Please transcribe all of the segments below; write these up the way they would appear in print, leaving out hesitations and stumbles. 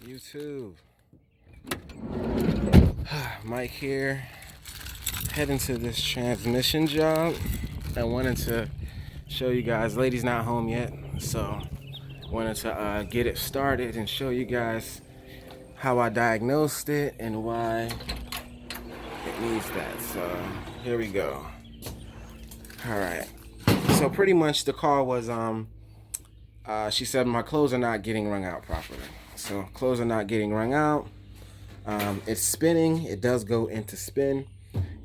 YouTube. Mike here, heading to this transmission job. I wanted to show you guys, lady's not home yet, so wanted to get it started and show you guys how I diagnosed it and why it needs that. So here we go. All right, so pretty much the call was she said my clothes are not getting wrung out properly. So clothes are not getting wrung out. It's spinning. It does go into spin,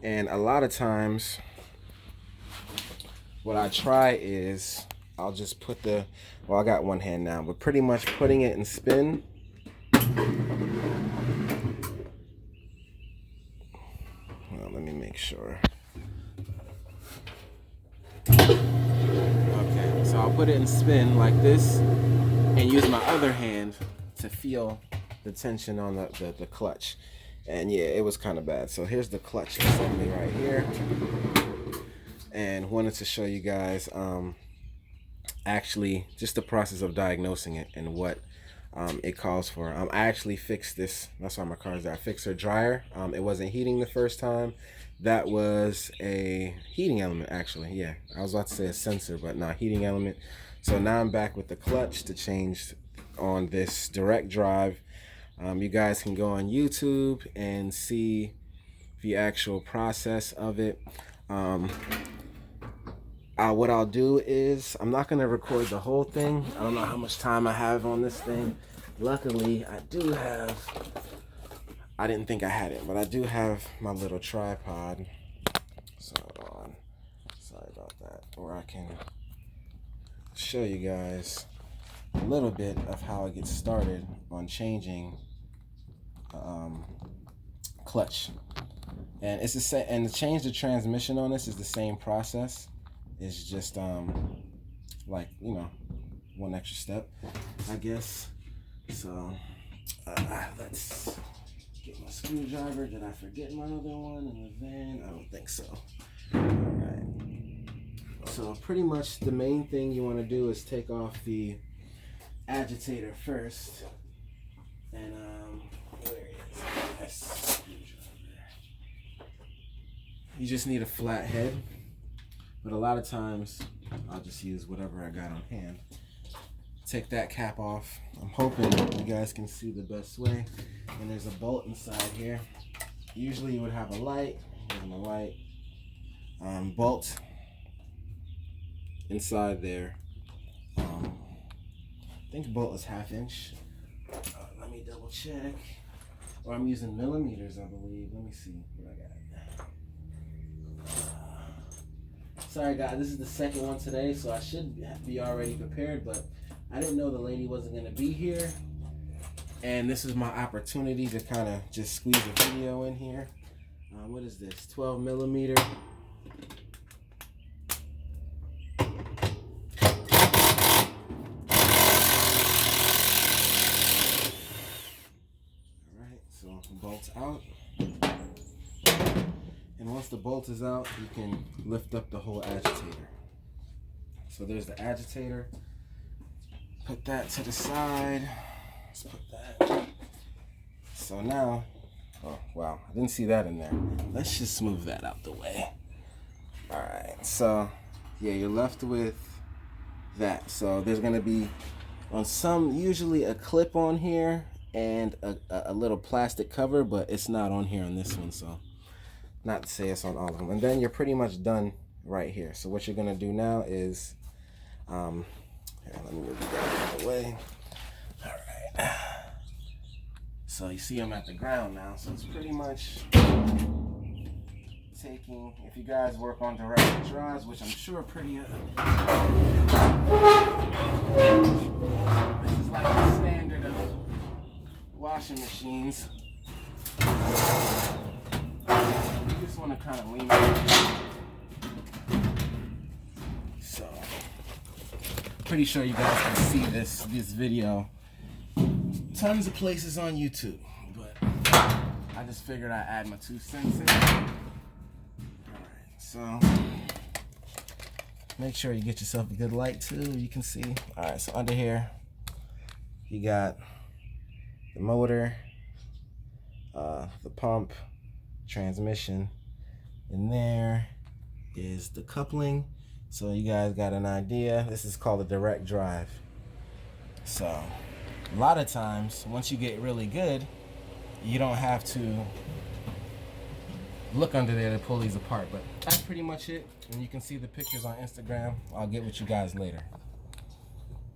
and a lot of times what I try is I'll just put I got one hand now, but pretty much putting it in spin. Well, let me make sure. Okay, so I'll put it in spin like this and use my other hand to feel the tension on the clutch. And yeah, it was kind of bad. So here's the clutch assembly right here, and wanted to show you guys actually just the process of diagnosing it and what it calls for. I actually fixed this. That's why my car is there. I fixed her dryer. It wasn't heating the first time. That was a heating element, actually. Yeah, I was about to say a sensor, but not heating element. So now I'm back with the clutch to change on this direct drive. You guys can go on YouTube and see the actual process of it. What I'll do is I'm not going to record the whole thing. I don't know how much time I have on this thing. Luckily, I do have, I didn't think I had it, but I do have my little tripod. So hold on. Sorry about that. Or I can show you guys a little bit of how it gets started on changing clutch. And it's the same, and to change the transmission on this is the same process. It's just like, you know, one extra step, I guess. So let's get my screwdriver. Did I forget my other one in the van? I don't think so. All right. So pretty much the main thing you want to do is take off the agitator first. And where is this? You just need a flat head. But a lot of times, I'll just use whatever I got on hand. Take that cap off. I'm hoping you guys can see the best way. And there's a bolt inside here. Usually you would have a light. Here's my light. Bolt inside there. I think the bolt is 1/2 inch. Let me double check. Or I'm using millimeters, I believe. Let me see what I got. Sorry guys, this is the second one today, so I should be already prepared, but I didn't know the lady wasn't going to be here. And this is my opportunity to kind of just squeeze a video in here. What is this? 12 millimeter. Alright, so bolt's out. And once the bolt is out, you can lift up the whole agitator. So there's the agitator. Put that to the side. Let's put that. So now, oh wow, I didn't see that in there. Let's just move that out the way. All right, so yeah, you're left with that. So there's gonna be on some, usually a clip on here and a little plastic cover, but it's not on here on this one, so. Not to say it's on all of them. And then you're pretty much done right here. So what you're going to do now is, here, let me move that out of the way. All right. So you see I'm at the ground now. So it's pretty much taking, if you guys work on direct drives, which I'm sure pretty, this is like the standard of washing machines. You just want to kind of lean over. So, pretty sure you guys can see this video tons of places on YouTube, but I just figured I'd add my 2 cents in. Alright, so make sure you get yourself a good light too, you can see. Alright, so under here you got the motor, the pump, transmission. And there is the coupling. So you guys got an idea. This is called a direct drive. So a lot of times, once you get really good, you don't have to look under there to pull these apart. But that's pretty much it. And you can see the pictures on Instagram. I'll get with you guys later.